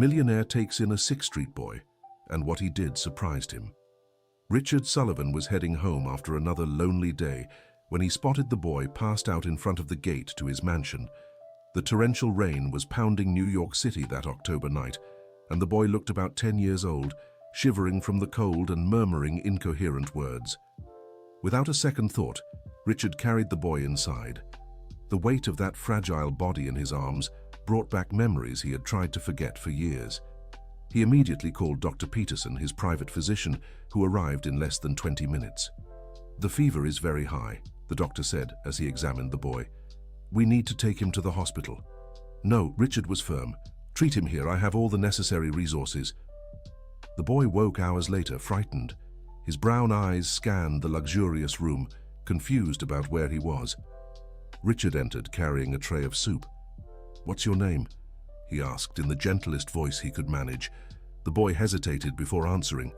Millionaire takes in a 6th Street boy, and what he did surprised him. Richard Sullivan was heading home after another lonely day when he spotted the boy passed out in front of the gate to his mansion. The torrential rain was pounding New York City that October night, and the boy looked about 10 years old, shivering from the cold and murmuring incoherent words. Without a second thought, Richard carried the boy inside. The weight of that fragile body in his arms brought back memories he had tried to forget for years. He immediately called Dr. Peterson, his private physician, who arrived in less than 20 minutes. "The fever is very high," the doctor said as he examined the boy. "We need to take him to the hospital." "No," Richard was firm. "Treat him here. I have all the necessary resources." The boy woke hours later, frightened. His brown eyes scanned the luxurious room, confused about where he was. Richard entered carrying a tray of soup. "What's your name?" he asked in the gentlest voice he could manage. The boy hesitated before answering.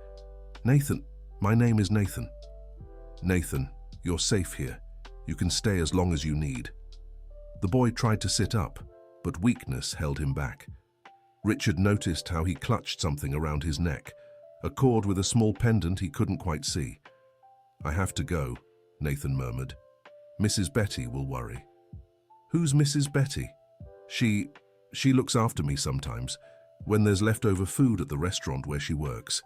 "Nathan. My name is Nathan." "Nathan, you're safe here. You can stay as long as you need." The boy tried to sit up, but weakness held him back. Richard noticed how he clutched something around his neck, a cord with a small pendant he couldn't quite see. "I have to go," Nathan murmured. "Mrs. Betty will worry." "Who's Mrs. Betty?" She looks after me sometimes, when there's leftover food at the restaurant where she works."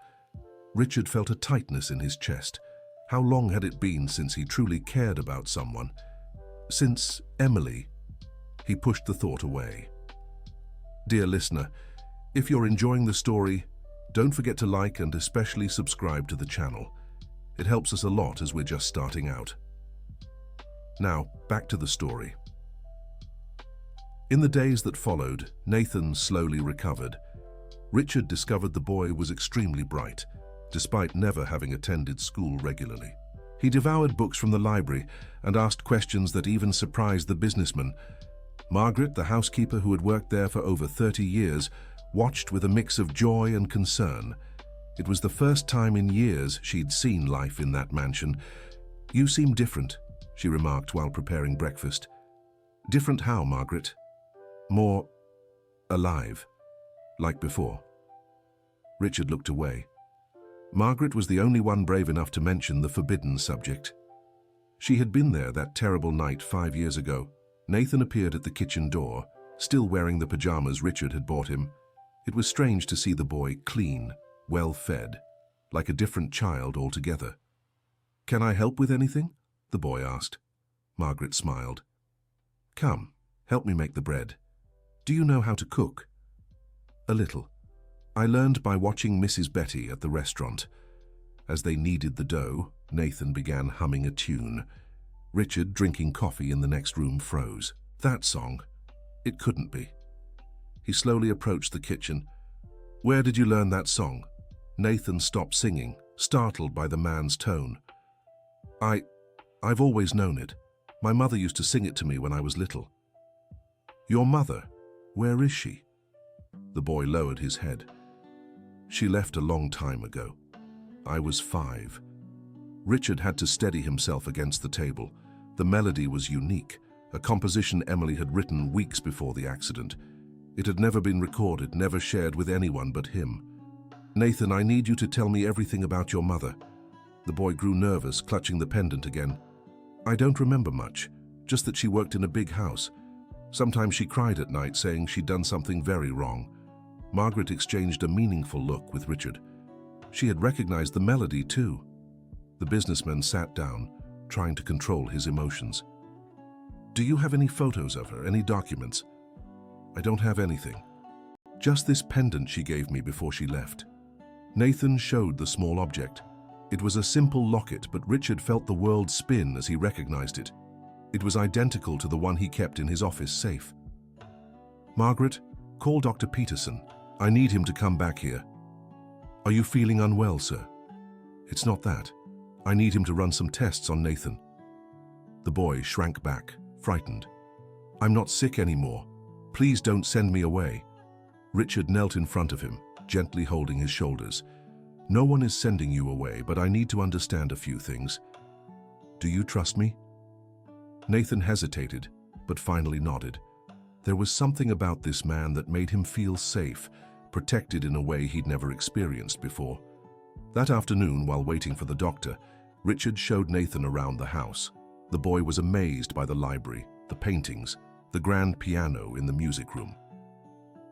Richard felt a tightness in his chest. How long had it been since he truly cared about someone? Since Emily. He pushed the thought away. Dear listener, if you're enjoying the story, don't forget to like and especially subscribe to the channel. It helps us a lot as we're just starting out. Now, back to the story. In the days that followed, Nathan slowly recovered. Richard discovered the boy was extremely bright, despite never having attended school regularly. He devoured books from the library and asked questions that even surprised the businessman. Margaret, the housekeeper who had worked there for over 30 years, watched with a mix of joy and concern. It was the first time in years she'd seen life in that mansion. "You seem different," she remarked while preparing breakfast. "Different how, Margaret?" "More alive, like before." Richard looked away. Margaret was the only one brave enough to mention the forbidden subject. She had been there that terrible night 5 years ago. Nathan appeared at the kitchen door, still wearing the pajamas Richard had bought him. It was strange to see the boy clean, well-fed, like a different child altogether. "Can I help with anything?" the boy asked. Margaret smiled. "Come, help me make the bread. Do you know how to cook?" "A little. I learned by watching Mrs. Betty at the restaurant." As they kneaded the dough, Nathan began humming a tune. Richard, drinking coffee in the next room, froze. That song? It couldn't be. He slowly approached the kitchen. "Where did you learn that song?" Nathan stopped singing, startled by the man's tone. I've always known it. My mother used to sing it to me when I was little." "Your mother? Where is she?" The boy lowered his head. "She left a long time ago. I was 5. Richard had to steady himself against the table. The melody was unique, a composition Emily had written weeks before the accident. It had never been recorded, never shared with anyone but him. "Nathan, I need you to tell me everything about your mother." The boy grew nervous, clutching the pendant again. "I don't remember much, just that she worked in a big house. Sometimes she cried at night, saying she'd done something very wrong." Margaret exchanged a meaningful look with Richard. She had recognized the melody, too. The businessman sat down, trying to control his emotions. "Do you have any photos of her, any documents?" "I don't have anything. Just this pendant she gave me before she left." Nathan showed the small object. It was a simple locket, but Richard felt the world spin as he recognized it. It was identical to the one he kept in his office safe. "Margaret, call Dr. Peterson. I need him to come back here." "Are you feeling unwell, sir?" "It's not that. I need him to run some tests on Nathan." The boy shrank back, frightened. "I'm not sick anymore. Please don't send me away." Richard knelt in front of him, gently holding his shoulders. "No one is sending you away, but I need to understand a few things. Do you trust me?" Nathan hesitated, but finally nodded. There was something about this man that made him feel safe, protected in a way he'd never experienced before. That afternoon, while waiting for the doctor, Richard showed Nathan around the house. The boy was amazed by the library, the paintings, the grand piano in the music room.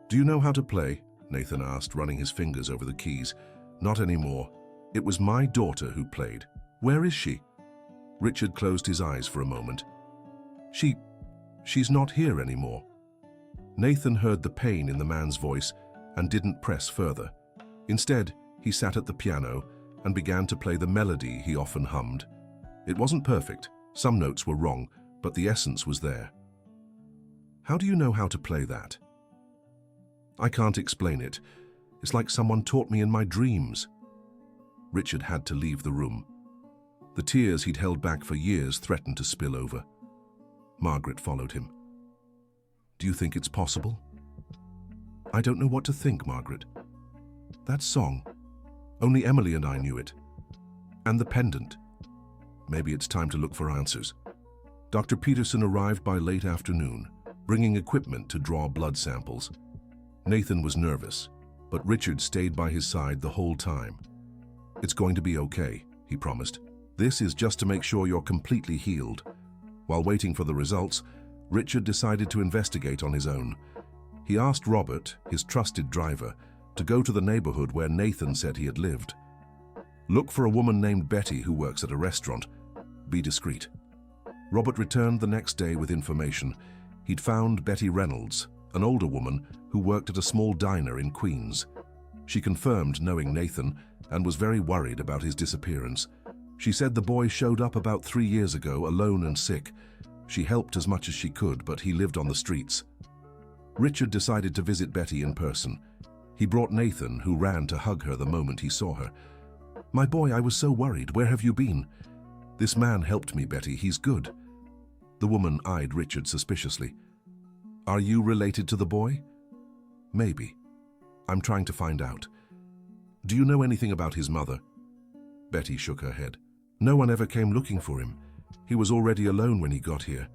"Do you know how to play?" Nathan asked, running his fingers over the keys. "Not anymore. It was my daughter who played. Where is she?" Richard closed his eyes for a moment. She's not here anymore." Nathan heard the pain in the man's voice and didn't press further. Instead, he sat at the piano and began to play the melody he often hummed. It wasn't perfect, some notes were wrong, but the essence was there. "How do you know how to play that?" "I can't explain it. It's like someone taught me in my dreams." Richard had to leave the room. The tears he'd held back for years threatened to spill over. Margaret followed him. "Do you think it's possible?" "I don't know what to think, Margaret. That song, only Emily and I knew it. And the pendant. Maybe it's time to look for answers." Dr. Peterson arrived by late afternoon, bringing equipment to draw blood samples. Nathan was nervous, but Richard stayed by his side the whole time. "It's going to be okay," he promised. "This is just to make sure you're completely healed." While waiting for the results, Richard decided to investigate on his own. He asked Robert, his trusted driver, to go to the neighborhood where Nathan said he had lived. "Look for a woman named Betty who works at a restaurant. Be discreet." Robert returned the next day with information. He'd found Betty Reynolds, an older woman who worked at a small diner in Queens. She confirmed knowing Nathan and was very worried about his disappearance. She said the boy showed up about 3 years ago, alone and sick. She helped as much as she could, but he lived on the streets. Richard decided to visit Betty in person. He brought Nathan, who ran to hug her the moment he saw her. "My boy, I was so worried. Where have you been?" "This man helped me, Betty. He's good." The woman eyed Richard suspiciously. "Are you related to the boy?" "Maybe. I'm trying to find out." "Do you know anything about his mother?" Betty shook her head. "No one ever came looking for him. He was already alone when he got here.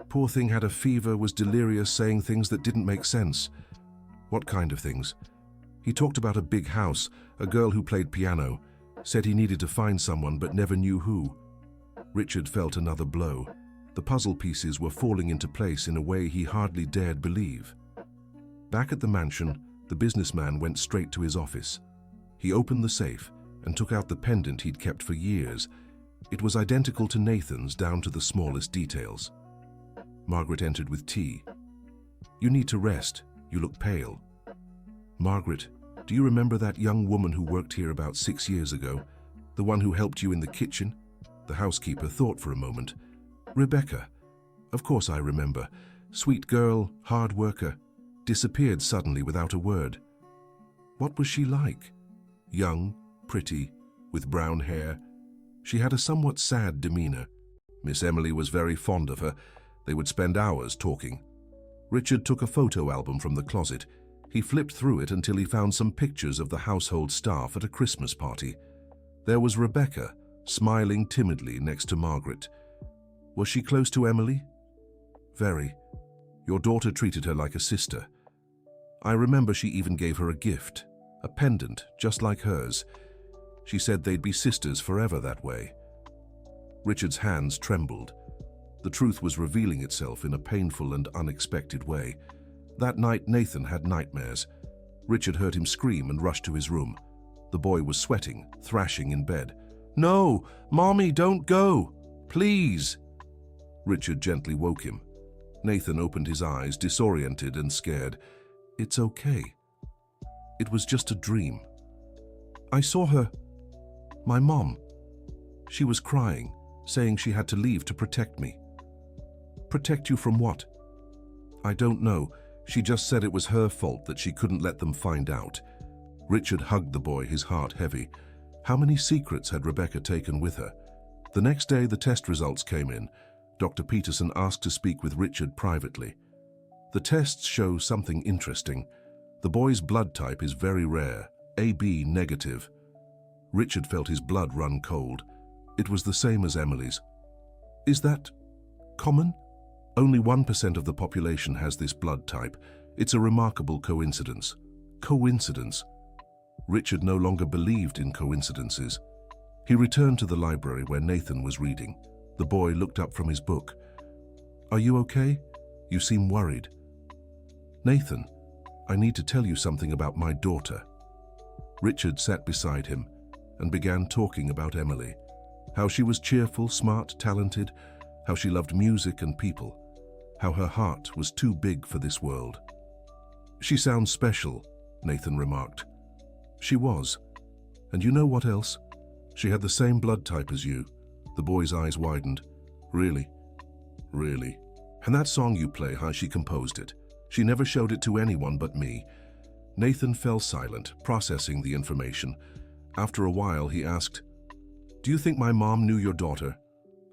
Poor thing had a fever, was delirious, saying things that didn't make sense." "What kind of things?" "He talked about a big house, a girl who played piano, said he needed to find someone but never knew who." Richard felt another blow. The puzzle pieces were falling into place in a way he hardly dared believe. Back at the mansion, the businessman went straight to his office. He opened the safe and took out the pendant he'd kept for years. It was identical to Nathan's down to the smallest details. Margaret entered with tea. "You need to rest. You look pale." "Margaret, do you remember that young woman who worked here about 6 years ago? The one who helped you in the kitchen?" The housekeeper thought for a moment. "Rebecca. Of course I remember. Sweet girl, hard worker. Disappeared suddenly without a word." "What was she like?" "Young, pretty, with brown hair. She had a somewhat sad demeanor. Miss Emily was very fond of her. They would spend hours talking." Richard took a photo album from the closet. He flipped through it until he found some pictures of the household staff at a Christmas party. There was Rebecca, smiling timidly next to Margaret. "Was she close to Emily?" "Very. Your daughter treated her like a sister. I remember she even gave her a gift, a pendant just like hers. She said they'd be sisters forever that way." Richard's hands trembled. The truth was revealing itself in a painful and unexpected way. That night, Nathan had nightmares. Richard heard him scream and rushed to his room. The boy was sweating, thrashing in bed. "No, Mommy, don't go! Please!" Richard gently woke him. Nathan opened his eyes, disoriented and scared. "It's okay. It was just a dream. I saw her. My mom. She was crying, saying she had to leave to protect me." "Protect you from what?" "I don't know. She just said it was her fault that she couldn't let them find out." Richard hugged the boy, his heart heavy. How many secrets had Rebecca taken with her? The next day, the test results came in. Dr. Peterson asked to speak with Richard privately. "The tests show something interesting. The boy's blood type is very rare, AB negative." Richard felt his blood run cold. It was the same as Emily's. "Is that common?" "Only 1% of the population has this blood type. It's a remarkable coincidence." Coincidence. Richard no longer believed in coincidences. He returned to the library where Nathan was reading. The boy looked up from his book. "Are you okay? You seem worried." "Nathan, I need to tell you something about my daughter." Richard sat beside him and began talking about Emily, how she was cheerful, smart, talented, how she loved music and people, how her heart was too big for this world. "She sounds special," Nathan remarked. She was. And you know what else? She had the same blood type as you. The boy's eyes widened. "Really? Really? And that song you play, how she composed it? She never showed it to anyone but me." Nathan fell silent, processing the information. After a while, he asked, "Do you think my mom knew your daughter?"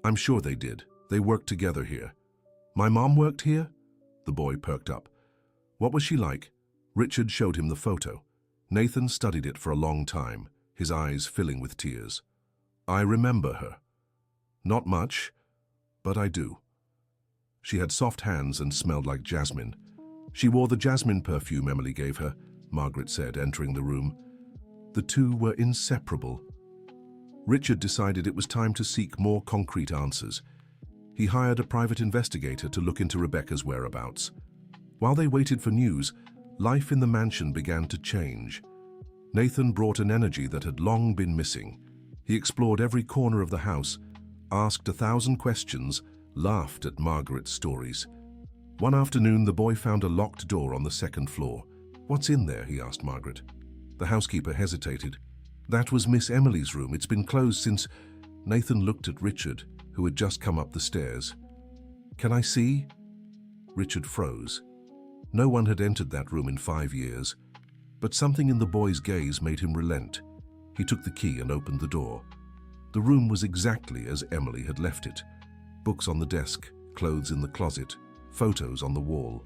"I'm sure they did. They worked together here." "My mom worked here?" The boy perked up. "What was she like?" Richard showed him the photo. Nathan studied it for a long time, his eyes filling with tears. "I remember her. Not much, but I do. She had soft hands and smelled like jasmine. She wore the jasmine perfume Emily gave her," Margaret said, entering the room. The two were inseparable. Richard decided it was time to seek more concrete answers. He hired a private investigator to look into Rebecca's whereabouts. While they waited for news, life in the mansion began to change. Nathan brought an energy that had long been missing. He explored every corner of the house, asked 1,000 questions, laughed at Margaret's stories. One afternoon, the boy found a locked door on the second floor. "What's in there?" he asked Margaret. The housekeeper hesitated. "That was Miss Emily's room. It's been closed since—" Nathan looked at Richard, who had just come up the stairs. "Can I see?" Richard froze. No one had entered that room in 5 years, but something in the boy's gaze made him relent. He took the key and opened the door. The room was exactly as Emily had left it. Books on the desk, clothes in the closet, photos on the wall.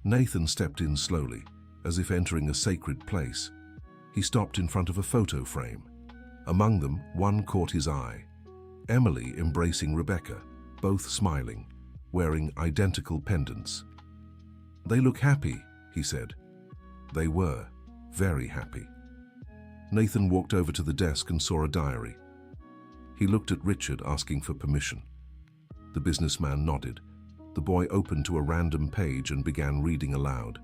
Nathan stepped in slowly, as if entering a sacred place. He stopped in front of a photo frame. Among them, one caught his eye. Emily embracing Rebecca, both smiling, wearing identical pendants. "They look happy," he said. They were, very happy. Nathan walked over to the desk and saw a diary. He looked at Richard, asking for permission. The businessman nodded. The boy opened to a random page and began reading aloud.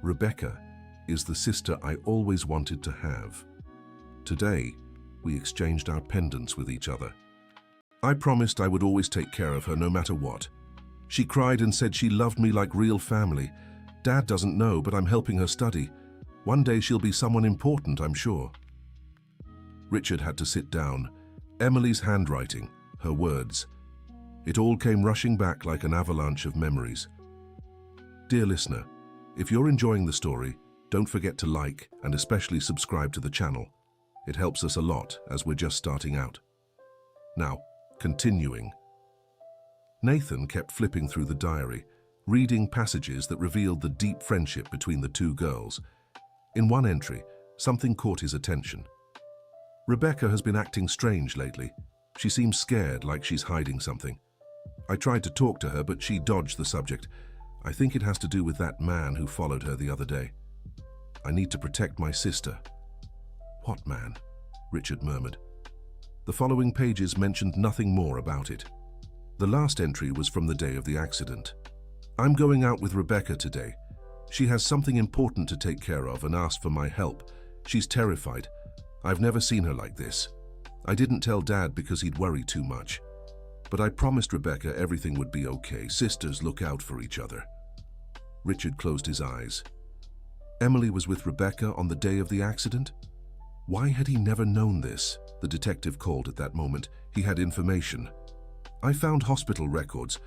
"Rebecca is the sister I always wanted to have. Today, we exchanged our pendants with each other. I promised I would always take care of her no matter what. She cried and said she loved me like real family. Dad doesn't know, but I'm helping her study. One day she'll be someone important, I'm sure." Richard had to sit down. Emily's handwriting, her words. It all came rushing back like an avalanche of memories. Dear listener, if you're enjoying the story, don't forget to like and especially subscribe to the channel. It helps us a lot as we're just starting out. Now, continuing. Nathan kept flipping through the diary, reading passages that revealed the deep friendship between the two girls. In one entry, something caught his attention. "Rebecca has been acting strange lately. She seems scared, like she's hiding something. I tried to talk to her, but she dodged the subject. I think it has to do with that man who followed her the other day. I need to protect my sister." "What man?" Richard murmured. The following pages mentioned nothing more about it. The last entry was from the day of the accident. "I'm going out with Rebecca today. She has something important to take care of and asked for my help. She's terrified. I've never seen her like this. I didn't tell Dad because he'd worry too much. But I promised Rebecca everything would be okay. Sisters look out for each other." Richard closed his eyes. Emily was with Rebecca on the day of the accident? Why had he never known this? The detective called at that moment. He had information. "I found hospital records.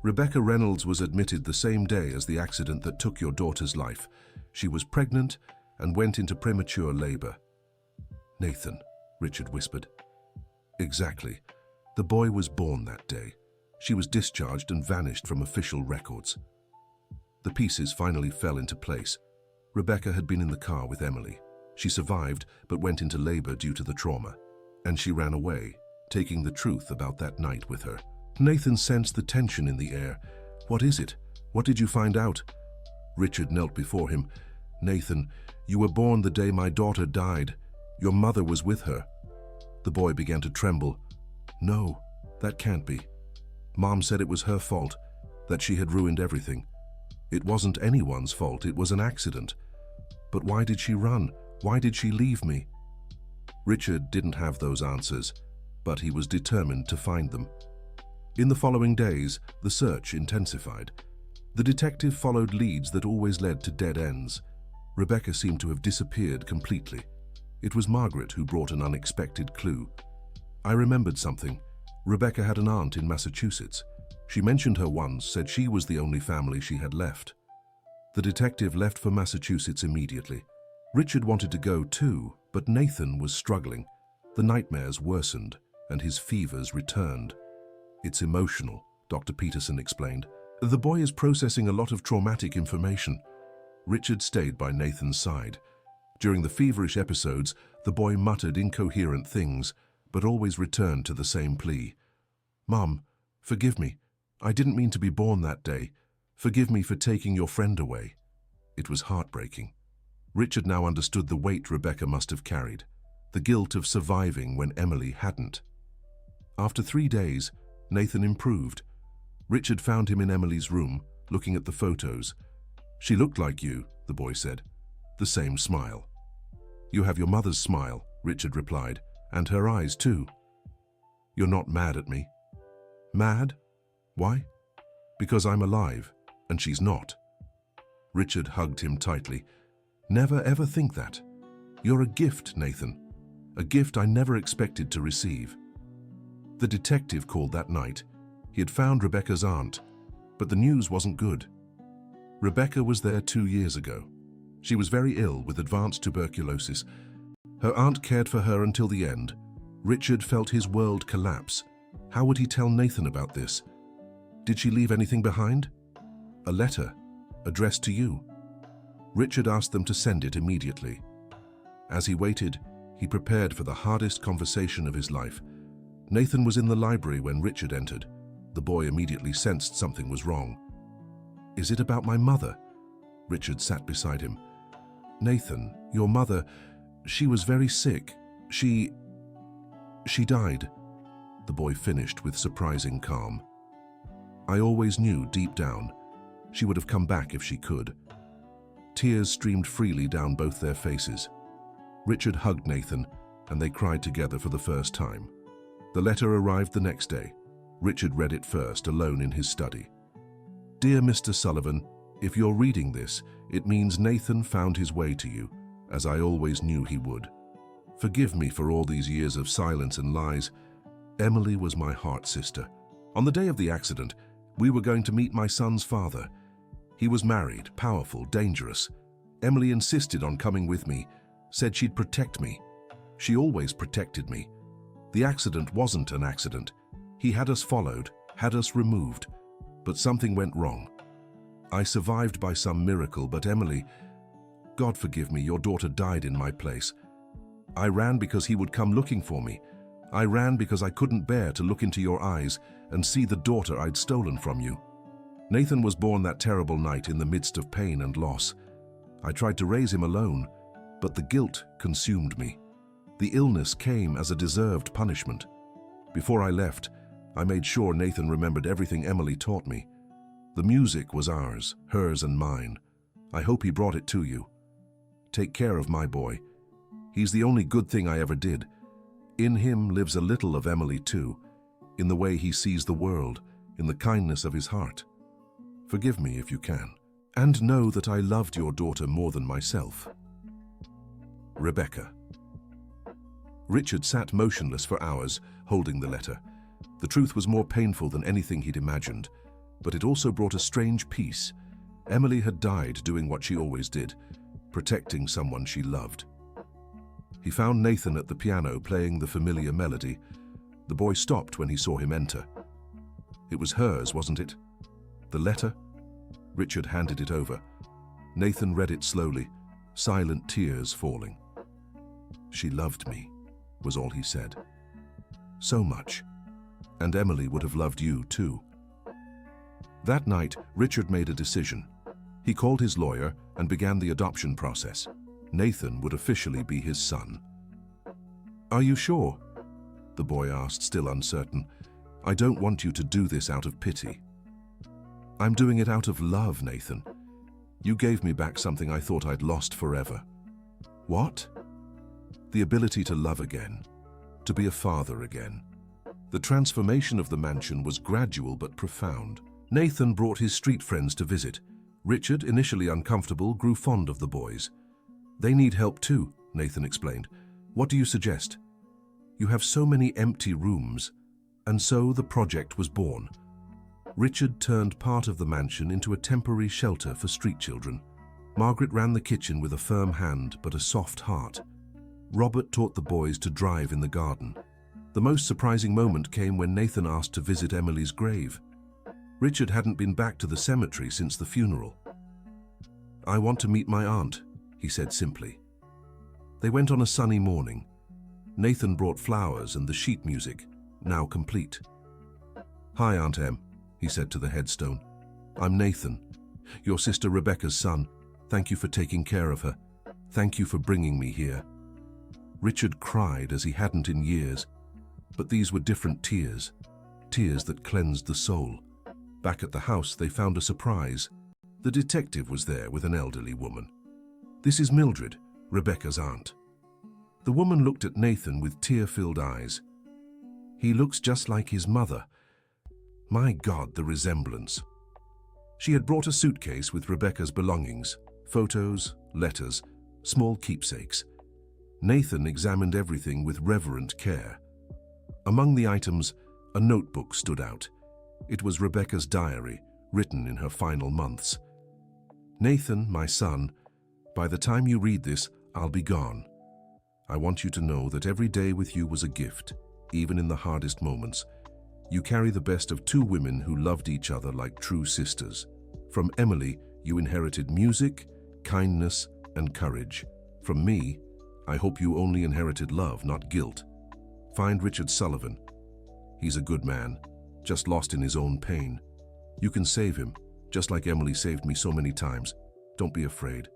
Rebecca Reynolds was admitted the same day as the accident that took your daughter's life. She was pregnant and went into premature labor." "Nathan," Richard whispered. "Exactly. The boy was born that day. She was discharged and vanished from official records." The pieces finally fell into place. Rebecca had been in the car with Emily. She survived but went into labor due to the trauma. And she ran away, taking the truth about that night with her. Nathan sensed the tension in the air. "What is it? What did you find out?" Richard knelt before him. "Nathan, you were born the day my daughter died. Your mother was with her." The boy began to tremble. "No, that can't be. Mom said it was her fault, that she had ruined everything. It wasn't anyone's fault, it was an accident. But why did she run? Why did she leave me?" Richard didn't have those answers, but he was determined to find them. In the following days, the search intensified. The detective followed leads that always led to dead ends. Rebecca seemed to have disappeared completely. It was Margaret who brought an unexpected clue. I remembered something. Rebecca had an aunt in Massachusetts. She mentioned her once, said she was the only family she had left. The detective left for Massachusetts immediately. Richard wanted to go too, but Nathan was struggling. The nightmares worsened, and his fevers returned. "It's emotional," Dr. Peterson explained. "The boy is processing a lot of traumatic information." Richard stayed by Nathan's side. During the feverish episodes, the boy muttered incoherent things, but always returned to the same plea. "Mom, forgive me. I didn't mean to be born that day. Forgive me for taking your friend away." It was heartbreaking. Richard now understood the weight Rebecca must have carried, the guilt of surviving when Emily hadn't. After 3 days, Nathan improved. Richard found him in Emily's room, looking at the photos. "She looked like you," the boy said. "The same smile." "You have your mother's smile," Richard replied, "and her eyes too." "You're not mad at me?" "Mad? Why?" "Because I'm alive, and she's not." Richard hugged him tightly. "Never ever think that. You're a gift, Nathan. A gift I never expected to receive." The detective called that night. He had found Rebecca's aunt, but the news wasn't good. Rebecca was there 2 years ago. She was very ill with advanced tuberculosis. Her aunt cared for her until the end. Richard felt his world collapse. How would he tell Nathan about this? Did she leave anything behind? A letter, addressed to you. Richard asked them to send it immediately. As he waited, he prepared for the hardest conversation of his life. Nathan was in the library when Richard entered. The boy immediately sensed something was wrong. "Is it about my mother?" Richard sat beside him. "Nathan, your mother, she was very sick. She died," the boy finished with surprising calm. "I always knew deep down she would have come back if she could." Tears streamed freely down both their faces. Richard hugged Nathan, and they cried together for the first time. The letter arrived the next day. Richard read it first, alone in his study. "Dear Mr. Sullivan, if you're reading this, it means Nathan found his way to you, as I always knew he would. Forgive me for all these years of silence and lies. Emily was my heart sister. On the day of the accident, we were going to meet my son's father. He was married, powerful, dangerous. Emily insisted on coming with me, said she'd protect me. She always protected me. The accident wasn't an accident. He had us followed, had us removed, but something went wrong. I survived by some miracle, but Emily, God forgive me, your daughter died in my place. I ran because he would come looking for me. I ran because I couldn't bear to look into your eyes and see the daughter I'd stolen from you. Nathan was born that terrible night in the midst of pain and loss. I tried to raise him alone, but the guilt consumed me. The illness came as a deserved punishment. Before I left, I made sure Nathan remembered everything Emily taught me. The music was ours, hers and mine. I hope he brought it to you. Take care of my boy. He's the only good thing I ever did. In him lives a little of Emily too, in the way he sees the world, in the kindness of his heart. Forgive me if you can, and know that I loved your daughter more than myself. Rebecca." Richard sat motionless for hours, holding the letter. The truth was more painful than anything he'd imagined, but it also brought a strange peace. Emily had died doing what she always did, protecting someone she loved. He found Nathan at the piano playing the familiar melody. The boy stopped when he saw him enter. It was hers, wasn't it? The letter? Richard handed it over. Nathan read it slowly, silent tears falling. "She loved me," was all he said. "So much. And Emily would have loved you too." That night, Richard made a decision. He called his lawyer and began the adoption process. Nathan would officially be his son. "Are you sure?" the boy asked, still uncertain. "I don't want you to do this out of pity." "I'm doing it out of love, Nathan. You gave me back something I thought I'd lost forever." "What?" "The ability to love again, to be a father again." The transformation of the mansion was gradual but profound. Nathan brought his street friends to visit. Richard, initially uncomfortable, grew fond of the boys. "They need help too," Nathan explained. "What do you suggest?" "You have so many empty rooms." And so the project was born. Richard turned part of the mansion into a temporary shelter for street children. Margaret ran the kitchen with a firm hand but a soft heart. Robert taught the boys to drive in the garden. The most surprising moment came when Nathan asked to visit Emily's grave. Richard hadn't been back to the cemetery since the funeral. "I want to meet my aunt," he said simply. They went on a sunny morning. Nathan brought flowers and the sheet music, now complete. "Hi, Aunt Em," he said to the headstone. "I'm Nathan, your sister Rebecca's son. Thank you for taking care of her. Thank you for bringing me here." Richard cried as he hadn't in years. But these were different tears, tears that cleansed the soul. Back at the house, they found a surprise. The detective was there with an elderly woman. "This is Mildred, Rebecca's aunt." The woman looked at Nathan with tear-filled eyes. "He looks just like his mother. My God, the resemblance." She had brought a suitcase with Rebecca's belongings, photos, letters, small keepsakes. Nathan examined everything with reverent care. Among the items, a notebook stood out. It was Rebecca's diary, written in her final months. "Nathan, my son, by the time you read this, I'll be gone. I want you to know that every day with you was a gift, even in the hardest moments. You carry the best of two women who loved each other like true sisters. From Emily, you inherited music, kindness, and courage. From me, I hope you only inherited love, not guilt. Find Richard Sullivan. He's a good man, just lost in his own pain. You can save him, just like Emily saved me so many times. Don't be afraid.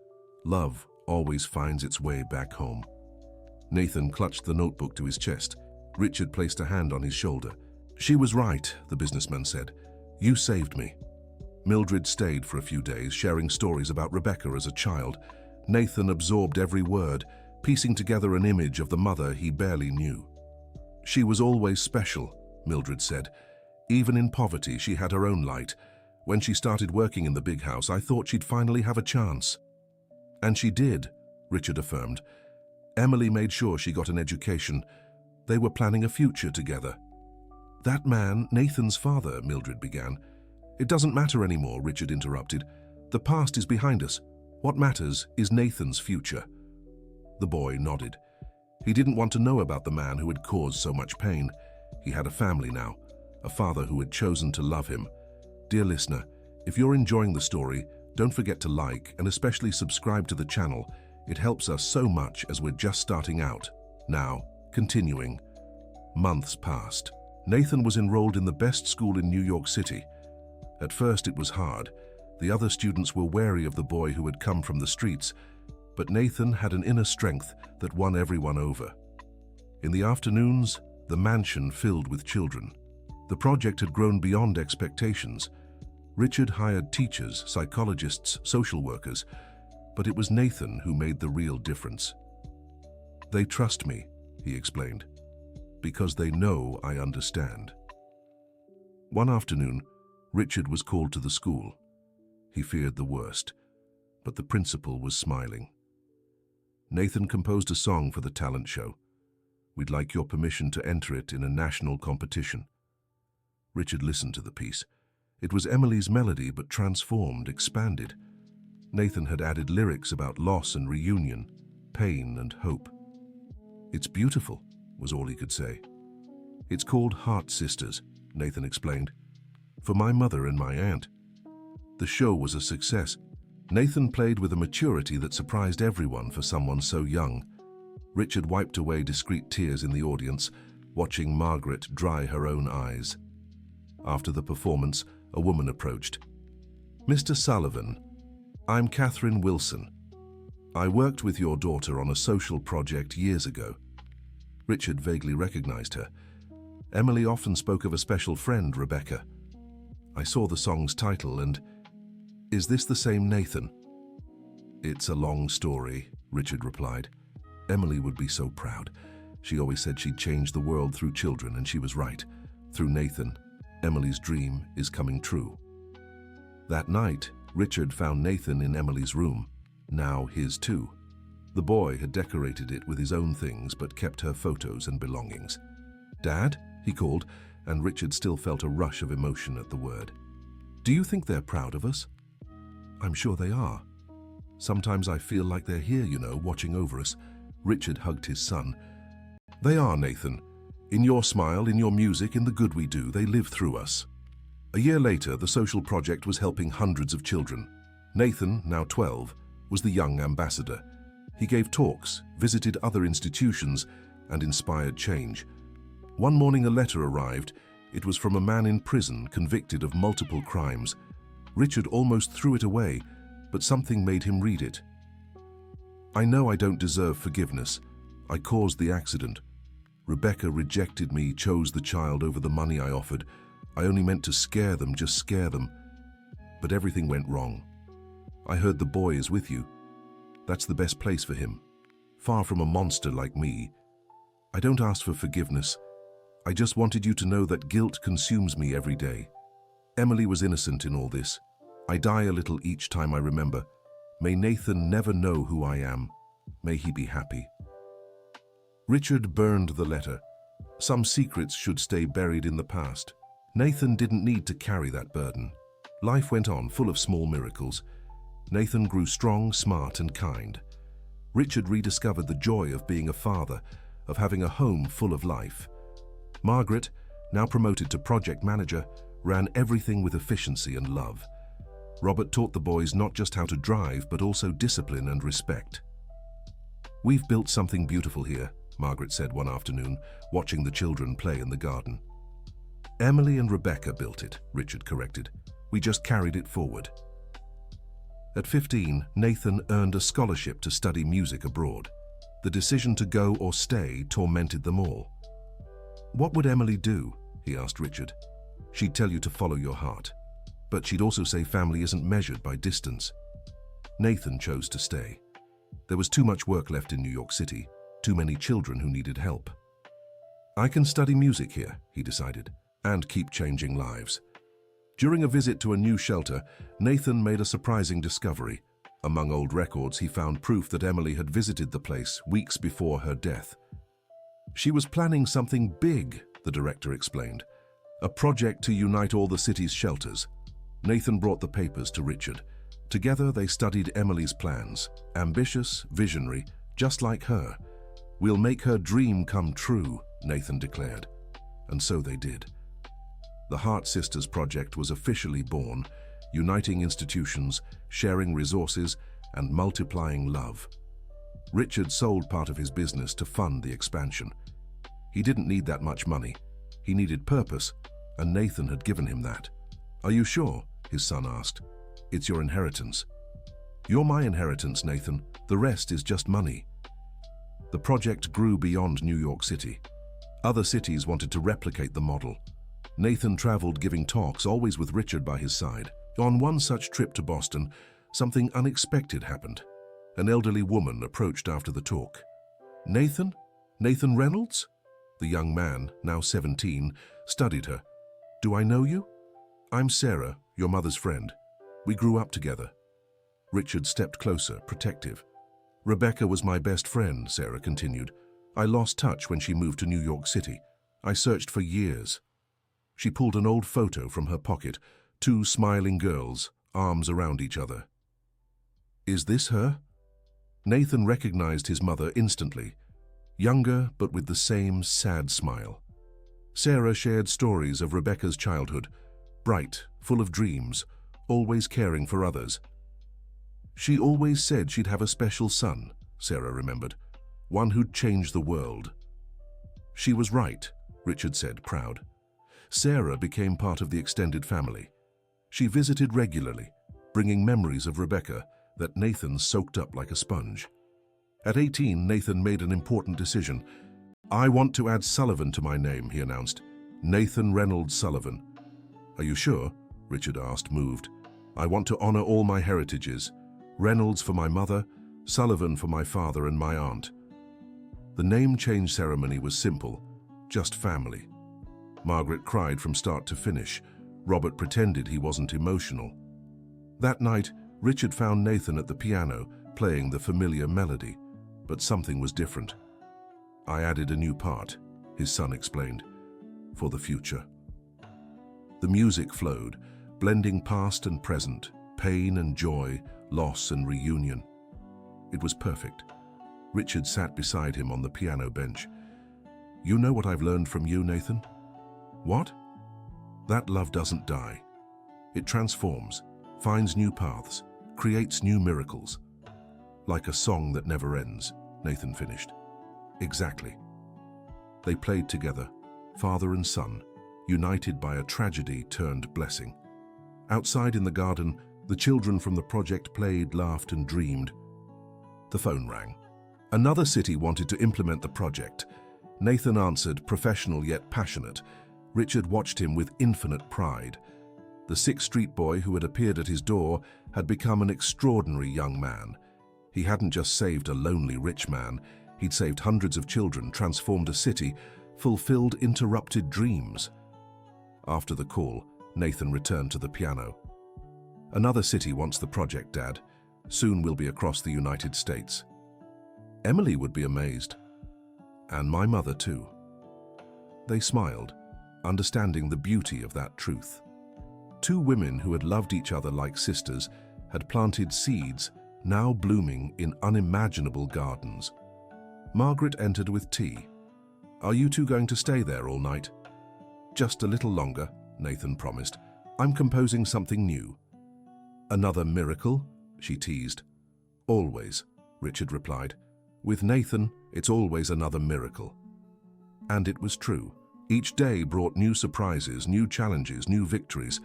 Love always finds its way back home." Nathan clutched the notebook to his chest. Richard placed a hand on his shoulder. "She was right," the businessman said. "You saved me." Mildred stayed for a few days, sharing stories about Rebecca as a child. Nathan absorbed every word, piecing together an image of the mother he barely knew. "She was always special," Mildred said. "Even in poverty, she had her own light. When she started working in the big house, I thought she'd finally have a chance." "And she did," Richard affirmed. "Emily made sure she got an education. They were planning a future together." "That man, Nathan's father," Mildred began. "It doesn't matter anymore," Richard interrupted. "The past is behind us. What matters is Nathan's future." The boy nodded. He didn't want to know about the man who had caused so much pain. He had a family now, a father who had chosen to love him. Dear listener, if you're enjoying the story, don't forget to like and especially subscribe to the channel. It helps us so much as we're just starting out. Now, continuing. Months passed. Nathan was enrolled in the best school in New York City. At first it was hard. The other students were wary of the boy who had come from the streets, but Nathan had an inner strength that won everyone over. In the afternoons, the mansion filled with children. The project had grown beyond expectations. Richard hired teachers, psychologists, social workers, but it was Nathan who made the real difference. "They trust me," he explained, "because they know I understand." One afternoon, Richard was called to the school. He feared the worst, but the principal was smiling. "Nathan composed a song for the talent show. We'd like your permission to enter it in a national competition." Richard listened to the piece. It was Emily's melody, but transformed, expanded. Nathan had added lyrics about loss and reunion, pain and hope. "It's beautiful," was all he could say. "It's called Heart Sisters," Nathan explained, "for my mother and my aunt." The show was a success. Nathan played with a maturity that surprised everyone for someone so young. Richard wiped away discreet tears in the audience, watching Margaret dry her own eyes. After the performance, a woman approached. "Mr. Sullivan, I'm Catherine Wilson. I worked with your daughter on a social project years ago. Richard vaguely recognized her. Emily often spoke of a special friend, Rebecca. I saw the song's title and... Is this the same Nathan? It's a long story, Richard replied. Emily would be so proud. She always said she'd change the world through children, and she was right. Through Nathan, Emily's dream is coming true. That night, Richard found Nathan in Emily's room, now his too. The boy had decorated it with his own things but kept her photos and belongings. "Dad?" he called, and Richard still felt a rush of emotion at the word. "Do you think they're proud of us?" "I'm sure they are. Sometimes I feel like they're here, watching over us." Richard hugged his son. "They are, Nathan. In your smile, in your music, in the good we do, they live through us." A year later, the social project was helping hundreds of children. Nathan, now 12, was the young ambassador. He gave talks, visited other institutions, and inspired change. One morning a letter arrived. It was from a man in prison convicted of multiple crimes. Richard almost threw it away, but something made him read it. "I know I don't deserve forgiveness. I caused the accident. Rebecca rejected me, chose the child over the money I offered. I only meant to scare them, just scare them. But everything went wrong. I heard the boy is with you. That's the best place for him. Far from a monster like me. I don't ask for forgiveness. I just wanted you to know that guilt consumes me every day. Emily was innocent in all this. I die a little each time I remember. May Nathan never know who I am. May he be happy." Richard burned the letter. Some secrets should stay buried in the past. Nathan didn't need to carry that burden. Life went on, full of small miracles. Nathan grew strong, smart, and kind. Richard rediscovered the joy of being a father, of having a home full of life. Margaret, now promoted to project manager, ran everything with efficiency and love. Robert taught the boys not just how to drive, but also discipline and respect. "We've built something beautiful here," Margaret said one afternoon, watching the children play in the garden. "Emily and Rebecca built it," Richard corrected. "We just carried it forward." At 15, Nathan earned a scholarship to study music abroad. The decision to go or stay tormented them all. "What would Emily do?" he asked Richard. "She'd tell you to follow your heart. But she'd also say family isn't measured by distance." Nathan chose to stay. There was too much work left in New York City, too many children who needed help. "I can study music here," he decided, "and keep changing lives." During a visit to a new shelter, Nathan made a surprising discovery. Among old records, he found proof that Emily had visited the place weeks before her death. "She was planning something big," the director explained. "A project to unite all the city's shelters." Nathan brought the papers to Richard. Together they studied Emily's plans. Ambitious, visionary, just like her. "We'll make her dream come true," Nathan declared. And so they did. The Heart Sisters Project was officially born, uniting institutions, sharing resources, and multiplying love. Richard sold part of his business to fund the expansion. He didn't need that much money. He needed purpose, and Nathan had given him that. "Are you sure?" his son asked. "It's your inheritance." "You're my inheritance, Nathan. The rest is just money." The project grew beyond New York City. Other cities wanted to replicate the model. Nathan traveled giving talks, always with Richard by his side. On one such trip to Boston, something unexpected happened. An elderly woman approached after the talk. "Nathan? Nathan Reynolds?" The young man, now 17, studied her. "Do I know you?" "I'm Sarah, your mother's friend. We grew up together." Richard stepped closer, protective. "Rebecca was my best friend," Sarah continued. "I lost touch when she moved to New York City. I searched for years." She pulled an old photo from her pocket, two smiling girls, arms around each other. "Is this her?" Nathan recognized his mother instantly, younger but with the same sad smile. Sarah shared stories of Rebecca's childhood, bright, full of dreams, always caring for others. "She always said she'd have a special son," Sarah remembered, "one who'd change the world." "She was right," Richard said, proud. Sarah became part of the extended family. She visited regularly, bringing memories of Rebecca, that Nathan soaked up like a sponge. At 18, Nathan made an important decision. "I want to add Sullivan to my name," he announced. "Nathan Reynolds Sullivan." "Are you sure?" Richard asked, moved. "I want to honor all my heritages. Reynolds for my mother, Sullivan for my father and my aunt." The name change ceremony was simple, just family. Margaret cried from start to finish. Robert pretended he wasn't emotional. That night, Richard found Nathan at the piano, playing the familiar melody, but something was different. "I added a new part," his son explained, "for the future." The music flowed, blending past and present, pain and joy, loss and reunion. It was perfect. Richard sat beside him on the piano bench. "You know what I've learned from you, Nathan?" "What?" "That love doesn't die. It transforms, finds new paths, creates new miracles." "Like a song that never ends," Nathan finished. "Exactly." They played together, father and son, united by a tragedy turned blessing. Outside in the garden, the children from the project played, laughed, and dreamed. The phone rang. Another city wanted to implement the project. Nathan answered, professional yet passionate. Richard watched him with infinite pride. The 6th Street boy who had appeared at his door had become an extraordinary young man. He hadn't just saved a lonely rich man, he'd saved hundreds of children, transformed a city, fulfilled interrupted dreams. After the call, Nathan returned to the piano. "Another city wants the project, Dad. Soon we'll be across the United States." Emily would be amazed. And my mother too. They smiled, understanding the beauty of that truth. Two women who had loved each other like sisters had planted seeds, now blooming in unimaginable gardens. Margaret entered with tea. "Are you two going to stay there all night?" "Just a little longer," Nathan promised. "I'm composing something new." "Another miracle?" she teased. "Always," Richard replied. "With Nathan, it's always another miracle." And it was true. Each day brought new surprises, new challenges, new victories.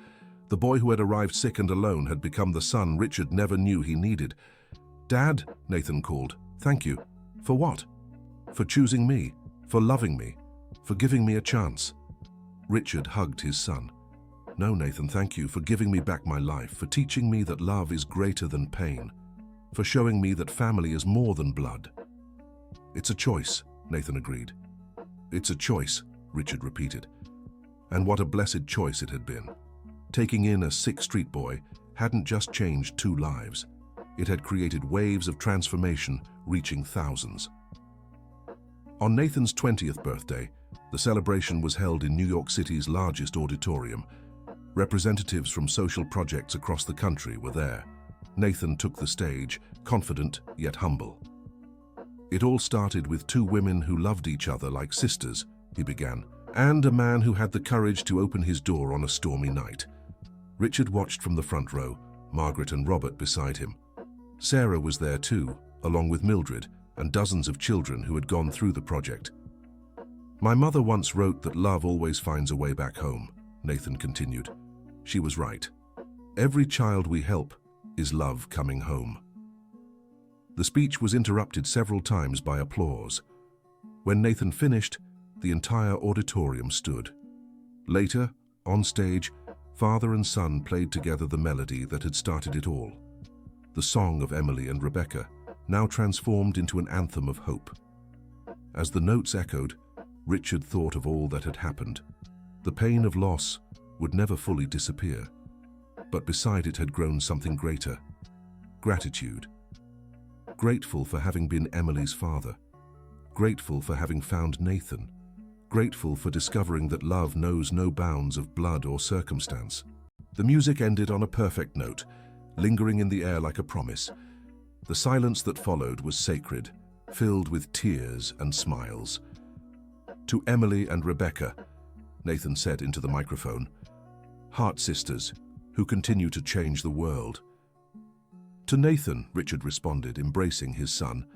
The boy who had arrived sick and alone had become the son Richard never knew he needed. "Dad," Nathan called, "thank you." "For what?" "For choosing me, for loving me, for giving me a chance." Richard hugged his son. "No, Nathan, thank you for giving me back my life, for teaching me that love is greater than pain, for showing me that family is more than blood." "It's a choice," Nathan agreed. "It's a choice," Richard repeated. And what a blessed choice it had been. Taking in a 6th Street boy hadn't just changed 2 lives. It had created waves of transformation reaching thousands. On Nathan's 20th birthday, the celebration was held in New York City's largest auditorium. Representatives from social projects across the country were there. Nathan took the stage, confident yet humble. "It all started with 2 women who loved each other like sisters," he began, "and a man who had the courage to open his door on a stormy night." Richard watched from the front row, Margaret and Robert beside him. Sarah was there too, along with Mildred and dozens of children who had gone through the project. "My mother once wrote that love always finds a way back home," Nathan continued. She was right. Every child we help is love coming home. The speech was interrupted several times by applause. When Nathan finished, the entire auditorium stood. Later, on stage, father and son played together the melody that had started it all. The song of Emily and Rebecca, now transformed into an anthem of hope. As the notes echoed, Richard thought of all that had happened. The pain of loss would never fully disappear, but beside it had grown something greater: gratitude. Grateful for having been Emily's father. Grateful for having found Nathan. Grateful for discovering that love knows no bounds of blood or circumstance. The music ended on a perfect note, lingering in the air like a promise. The silence that followed was sacred, filled with tears and smiles. "To Emily and Rebecca," Nathan said into the microphone, "heart sisters who continue to change the world." "To Nathan," Richard responded, embracing his son,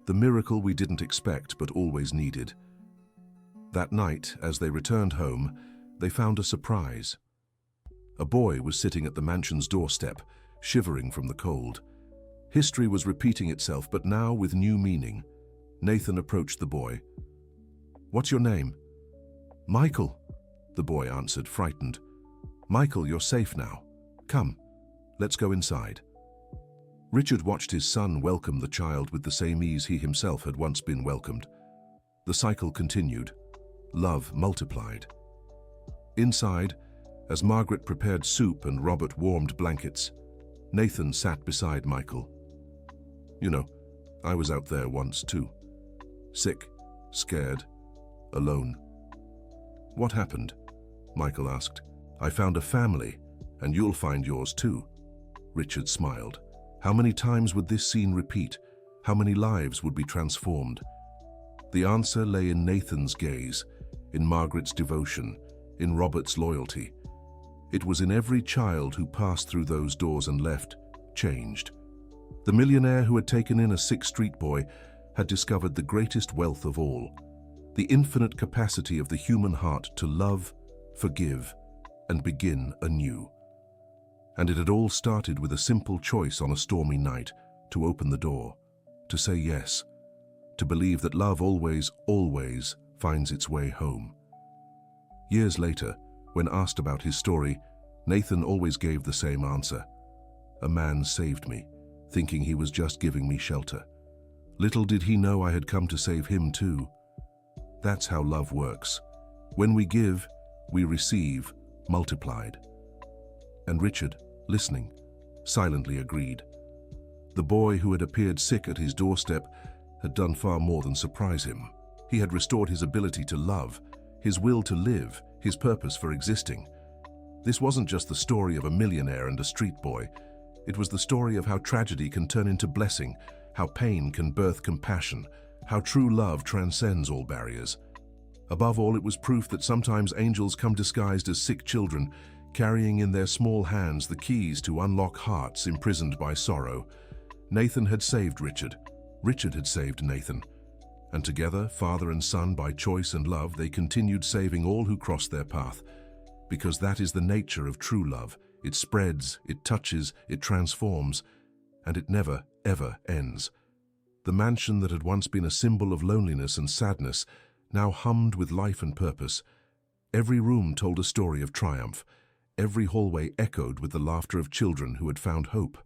"the miracle we didn't expect but always needed." That night, as they returned home, they found a surprise. A boy was sitting at the mansion's doorstep, shivering from the cold. History was repeating itself, but now with new meaning. Nathan approached the boy. "What's your name?" "Michael," the boy answered, frightened. "Michael, you're safe now. Come, let's go inside." Richard watched his son welcome the child with the same ease he himself had once been welcomed. The cycle continued. Love multiplied. Inside, as Margaret prepared soup and Robert warmed blankets, Nathan sat beside Michael. "You know, I was out there once too. Sick, scared, alone." "What happened?" Michael asked. "I found a family, and you'll find yours too." Richard smiled. How many times would this scene repeat? How many lives would be transformed? The answer lay in Nathan's gaze, in Margaret's devotion, in Robert's loyalty. It was in every child who passed through those doors and left, changed. The millionaire who had taken in a sick street boy had discovered the greatest wealth of all, the infinite capacity of the human heart to love, forgive, and begin anew. And it had all started with a simple choice on a stormy night to open the door, to say yes, to believe that love always, always finds its way home. Years later, when asked about his story, Nathan always gave the same answer. "A man saved me, thinking he was just giving me shelter. Little did he know I had come to save him too." That's how love works. When we give, we receive, multiplied. And Richard, listening, silently agreed. The boy who had appeared sick at his doorstep had done far more than surprise him. He had restored his ability to love, his will to live, his purpose for existing. This wasn't just the story of a millionaire and a street boy. It was the story of how tragedy can turn into blessing, how pain can birth compassion, how true love transcends all barriers. Above all, it was proof that sometimes angels come disguised as sick children, carrying in their small hands the keys to unlock hearts imprisoned by sorrow. Nathan had saved Richard. Richard had saved Nathan. And together, father and son, by choice and love, they continued saving all who crossed their path. Because that is the nature of true love. It spreads, it touches, it transforms, and it never, ever ends. The mansion that had once been a symbol of loneliness and sadness now hummed with life and purpose. Every room told a story of triumph. Every hallway echoed with the laughter of children who had found hope.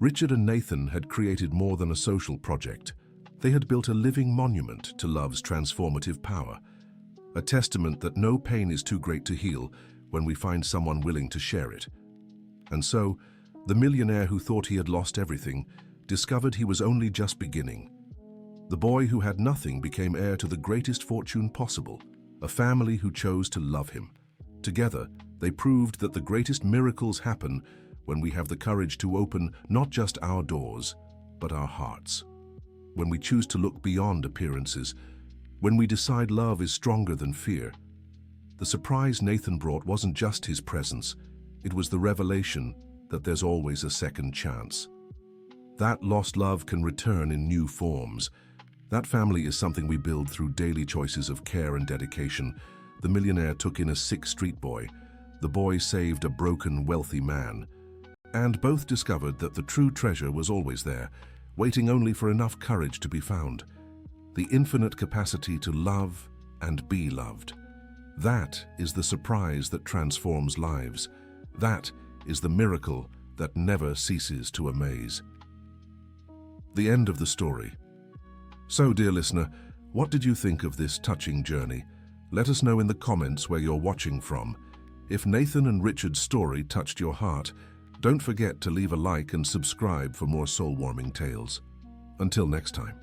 Richard and Nathan had created more than a social project. They had built a living monument to love's transformative power, a testament that no pain is too great to heal when we find someone willing to share it. And so, the millionaire who thought he had lost everything discovered he was only just beginning. The boy who had nothing became heir to the greatest fortune possible, a family who chose to love him. Together, they proved that the greatest miracles happen when we have the courage to open not just our doors, but our hearts. When we choose to look beyond appearances, when we decide love is stronger than fear. The surprise Nathan brought wasn't just his presence, it was the revelation that there's always a second chance. That lost love can return in new forms. That family is something we build through daily choices of care and dedication. The millionaire took in a sick street boy. The boy saved a broken, wealthy man. And both discovered that the true treasure was always there, waiting only for enough courage to be found. The infinite capacity to love and be loved. That is the surprise that transforms lives. That is the miracle that never ceases to amaze. The end of the story. So, dear listener, what did you think of this touching journey? Let us know in the comments where you're watching from. If Nathan and Richard's story touched your heart, don't forget to leave a like and subscribe for more soul-warming tales. Until next time.